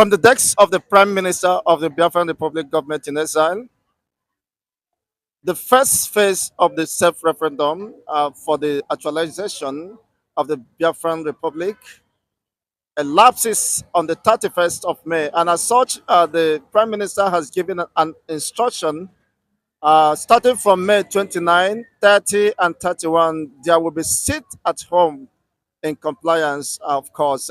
From the desk of the Prime Minister of the Biafran Republic government in exile, the first phase of the self-referendum for the actualization of the Biafran Republic elapses on the 31st of May. And as such, the Prime Minister has given an instruction starting from May 29, 30, and 31, there will be sit at home in compliance, of course,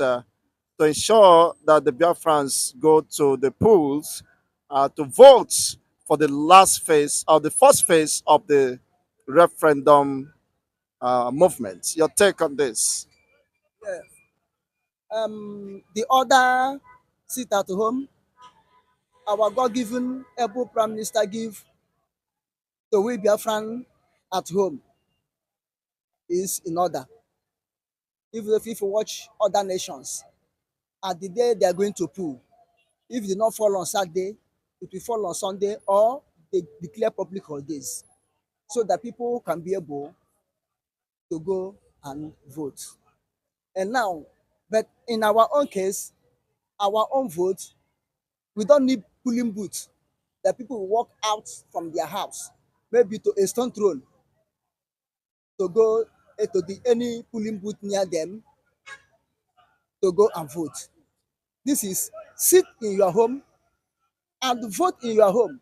to ensure that the Biafrans go to the polls to vote for the last phase or the first phase of the referendum movement. Your take on this? Yeah. The other sit at home, our God-given able Prime Minister give to we Biafran at home is in order. If you watch other nations, at the day they are going to pool, if it did not fall on Saturday, it will fall on Sunday or they declare public holidays so that people can be able to go and vote. And now, but in our own case, our own vote, we don't need polling booth that people will walk out from their house, maybe to a stone throne, to go to any polling booth near them to go and vote. This is sit in your home and vote in your home,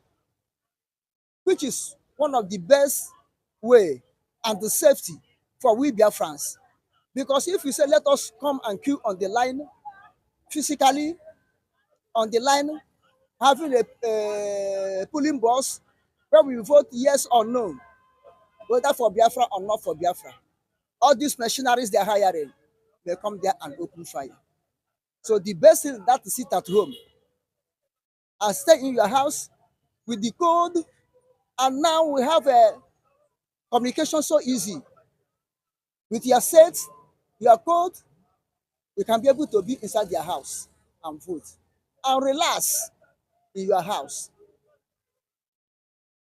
which is one of the best way and the safety for we Biafrans. Because if you say let us come and queue on the line physically, on the line having a polling bus where we vote yes or no, whether for Biafra or not for Biafra. All these machineries they're hiring may come there and open fire. So the best thing is that to sit at home and stay in your house with the code. And now we have a communication so easy. With your set, your code, you can be able to be inside your house and vote and relax in your house.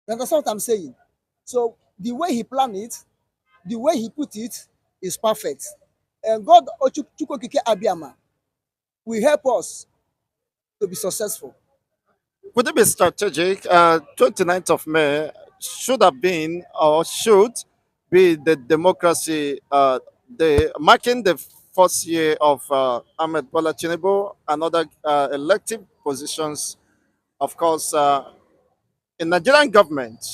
You understand what I'm saying? So the way he planned it, the way he put it is perfect. And God Chukwokike Abiyama will help us to be successful. Would it be strategic? 29th of May should have been or should be the democracy day, marking the first year of Ahmed Bola Tinubu and other elective positions, of course, in Nigerian government.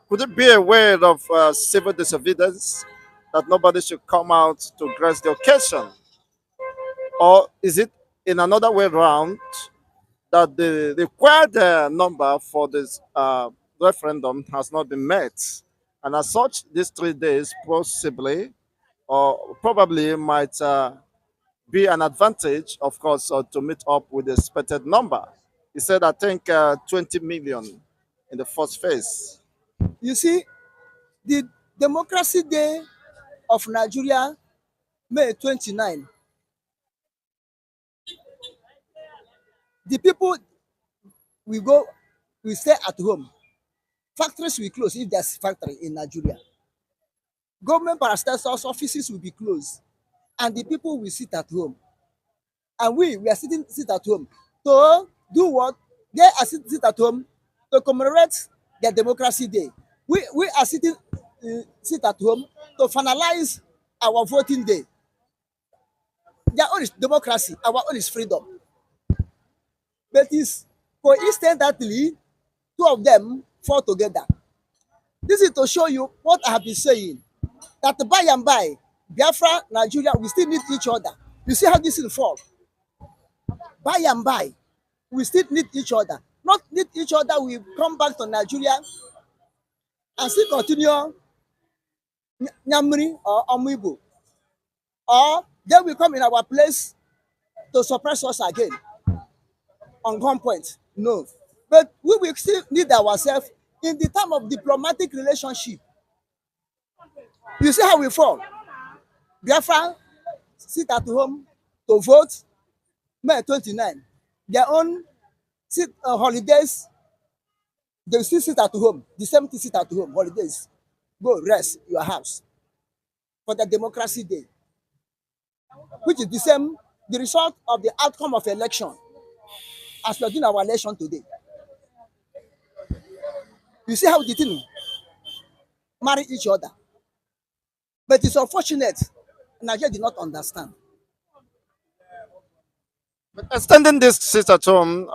Could it be a way of civil disobedience that nobody should come out to grace the occasion? Or is it in another way around that the required number for this referendum has not been met? And as such, these 3 days possibly or probably might be an advantage, of course, to meet up with the expected number. He said, I think 20 million in the first phase. You see, the Democracy Day of Nigeria, May 29, the people will go, will stay at home. Factories will close if there's factory in Nigeria. Government parastatals offices will be closed, and the people will sit at home. And we are sit at home to do what? They are sit at home to commemorate their Democracy Day. We are sit at home to finalize our voting day. Their own is democracy, our own is freedom. But it's coincidentally, two of them fall together. This is to show you what I have been saying, that by and by, Biafra, Nigeria, we still need each other. You see how this will fall? By and by, we still need each other. Not need each other, we come back to Nigeria and still continue Nyamri or Amuibu. Or they will come in our place to suppress us again on gunpoint. No. But we will still need ourselves in the time of diplomatic relationship. You see how we fall? Biafra sit at home to vote May 29. Their own holidays, they still sit at home. The same thing sit at home, holidays. Go rest your house for the Democracy Day, which is the same, the result of the outcome of election. as we are doing our election today. You see how the thing marry each other. But it's unfortunate Nigeria did not understand. But extending this sit at home,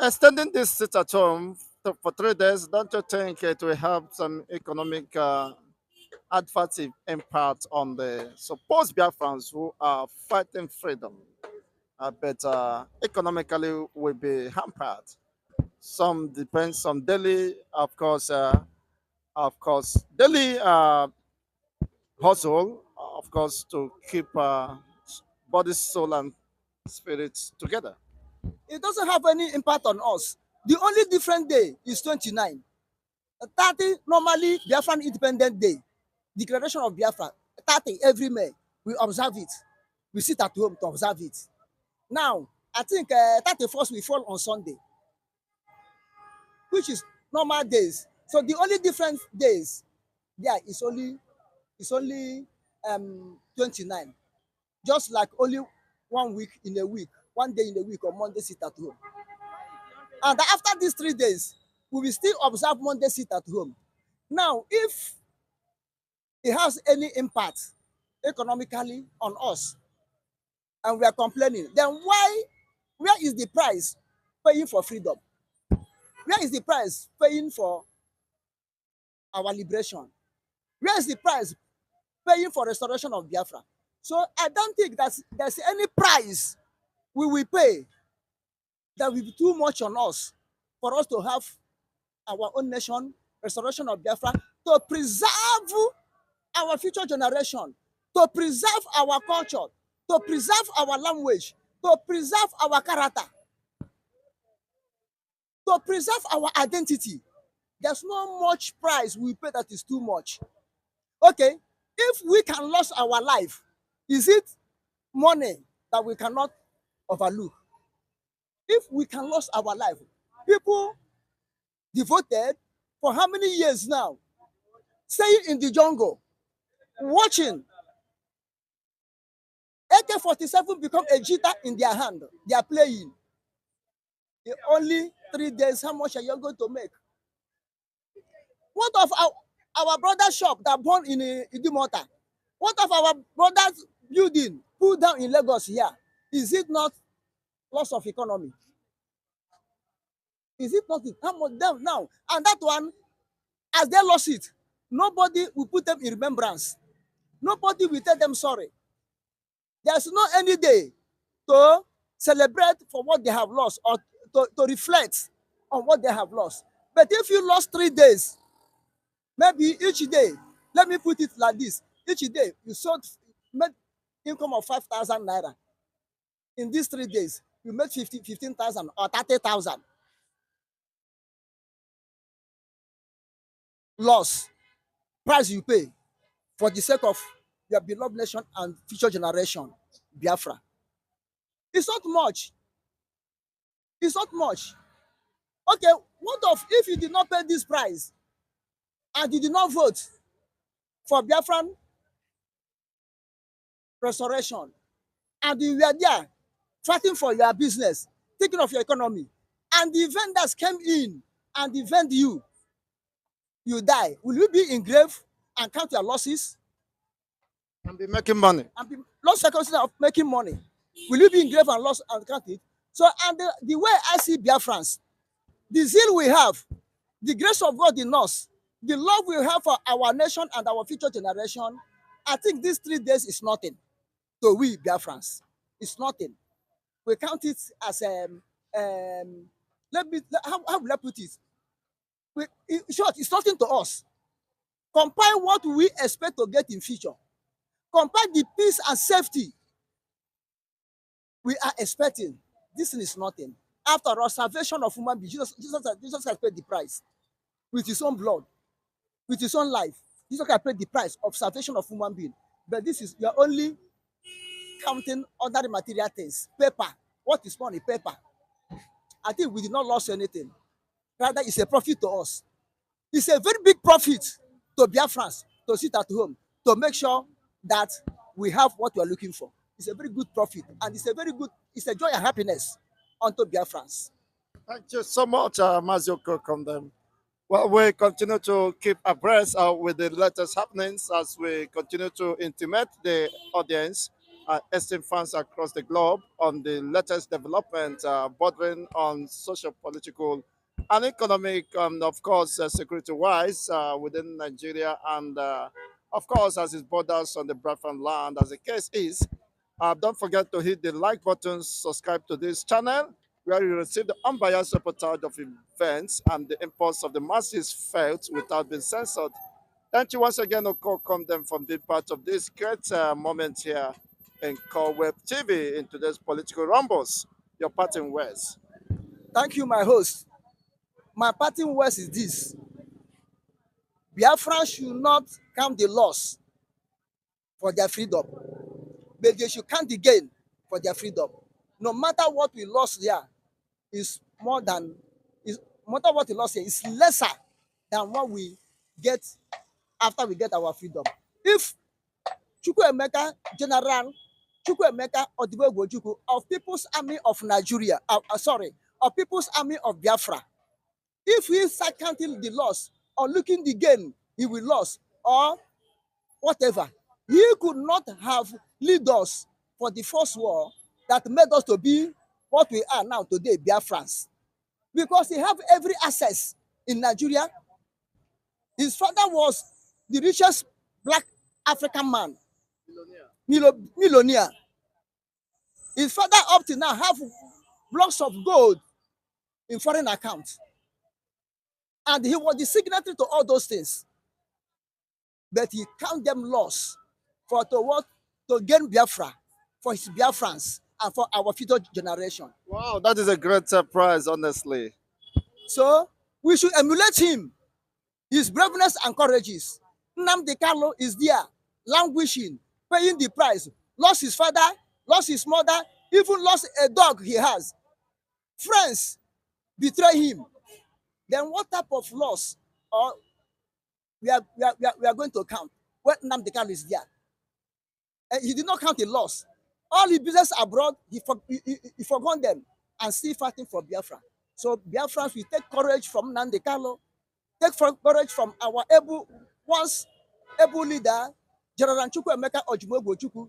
extending this sit at home for 3 days, don't you think it will have some economic adverse impact on the supposed Biafrans who are fighting freedom, but economically will be hampered? Some depends on daily, of course, daily hustle, of course, to keep body, soul, and spirits together. It doesn't have any impact on us. The only different day is 29. 30 normally Biafran Independent Day, Declaration of Biafra. 30 every May. We observe it. We sit at home to observe it. Now, I think 31st will fall on Sunday, which is normal days. So the only different days there is only 29. Just like only 1 week in a week, 1 day in a week on Monday sit at home. And after these 3 days, we will still observe Monday sit at home. Now, if it has any impact economically on us and we are complaining, then where is the price paying for freedom? Where is the price paying for our liberation? Where is the price paying for restoration of Biafra? So I don't think that there's any price we will pay that will be too much on us for us to have our own nation, restoration of Biafra, to preserve our future generation, to preserve our culture, to preserve our language, to preserve our character, to preserve our identity. There's no much price we pay that is too much. Okay, if we can lose our life, is it money that we cannot overlook? If we can lose our life, people devoted for how many years now, staying in the jungle, watching AK-47 become a jitter in their hand. They are playing. In only 3 days, how much are you going to make? What of our brother's shop that burned in Idumota? What of our brother's building pulled down in Lagos here? Is it not loss of economy? Is it not? How much them now? And that one, as they lost it, nobody will put them in remembrance. Nobody will tell them sorry. There's no any day to celebrate for what they have lost or to reflect on what they have lost. But if you lost 3 days, maybe each day, let me put it like this, each day you made income of 5,000 naira. In these 3 days, you made 15,000 or 30,000 loss. Price you pay for the sake of your beloved nation and future generation, Biafra. It's not much. It's not much. Okay, what of if you did not pay this price and you did not vote for Biafran restoration and you were there fighting for your business, thinking of your economy, and the vendors came in and defend you, you die. Will you be in grave and count your losses? And be making money. And be lost circumstances of making money. Will you be in grave and loss and count it? So, and the way I see Biafrans, the zeal we have, the grace of God in us, the love we have for our nation and our future generation, I think these 3 days is nothing to we Biafrans. It's nothing. We count it as how will I put it? In short, it's nothing to us. Compare what we expect to get in future. Compare the peace and safety we are expecting. This thing is nothing. After all, salvation of human beings, Jesus has paid the price with his own blood, with his own life. Jesus has paid the price of salvation of human being. But this is, you're only counting other material things. Paper. What is money? Paper. I think we did not lose anything. Rather, it's a profit to us. It's a very big profit to Biafrans to sit at home to make sure that we have what we are looking for. It's a very good profit, and it's a very good, it's a joy and happiness unto Biafrans. Thank you so much, Mazio Condem. Well, we continue to keep abreast with the latest happenings as we continue to intimate the audience, esteemed fans across the globe, on the latest development bordering on social, political, and economic, of course, security-wise within Nigeria, and of course, as it borders on the Biafran land, as the case is. Don't forget to hit the like button, subscribe to this channel, where you receive the unbiased reportage of events and the impulse of the masses felt without being censored. Thank you once again, Oko Condem, from being part of this great moment here in Core Web TV in today's political rumbles. Your parting words. Thank you, my host. My parting words is this: Biafra should not count the loss for their freedom, but they should count the gain for their freedom. No matter what we lost there, is more than is no matter what we lost here is lesser than what we get after we get our freedom. If Chukwuemeka General Chukwuemeka Odibogwochukwu of People's Army of Nigeria, of People's Army of Biafra, if he start counting the loss or looking the gain he will lose or whatever, he could not have lead us for the first war that made us to be what we are now today, Biafrans. Because he have every access in Nigeria. His father was the richest black African man, millionaire. His father up to now have blocks of gold in foreign accounts. And he was the signatory to all those things. But he count them loss for to what? To gain Biafra for his Biafrans and for our future generation. Wow, that is a great surprise, honestly. So we should emulate him, his braveness and courages. Nnamdi Kanu is there, languishing, paying the price, lost his father, lost his mother, even lost a dog he has. Friends betray him. Then what type of loss or we are going to count when Nnamdi Kanu is there? And he did not count a loss. All his business abroad, he forgot them and still fighting for Biafra. So Biafrans will take courage from Nnamdi Kanu, take courage from our once able leader, General Chukwuemeka Odibogwochukwu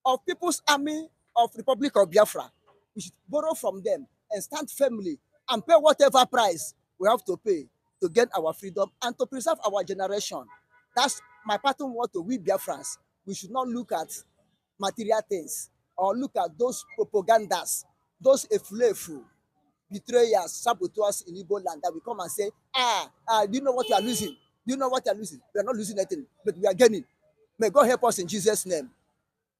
of People's Army of Republic of Biafra. We should borrow from them and stand firmly and pay whatever price we have to pay to gain our freedom and to preserve our generation. That's my parting word to we Biafrans. We should not look at material things or look at those propagandas, those efulefu, betrayers, saboteurs in Igbo land that will come and say, do you know what you are losing? Do you know what you are losing? We are not losing anything, but we are gaining. May God help us in Jesus' name.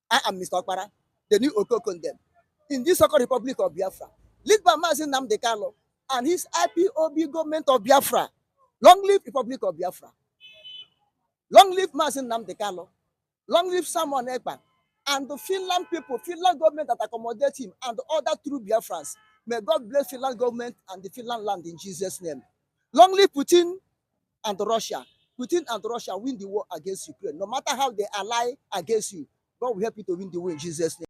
I am Mr. Okpara, the new Oko Condem. In this Second Republic of Biafra, lead by Mazin Nnamdi Kanu and his IPOB government of Biafra. Long live Republic of Biafra. Long live Mazin Nnamdi Kanu. Long live Simon Ekpa. And the Finland people, Finland government that accommodate him and the other true Biafrans. May God bless Finland government and the Finland land in Jesus' name. Long live Putin and Russia. Putin and Russia win the war against Ukraine. No matter how they ally against you, God will help you to win the war in Jesus' name.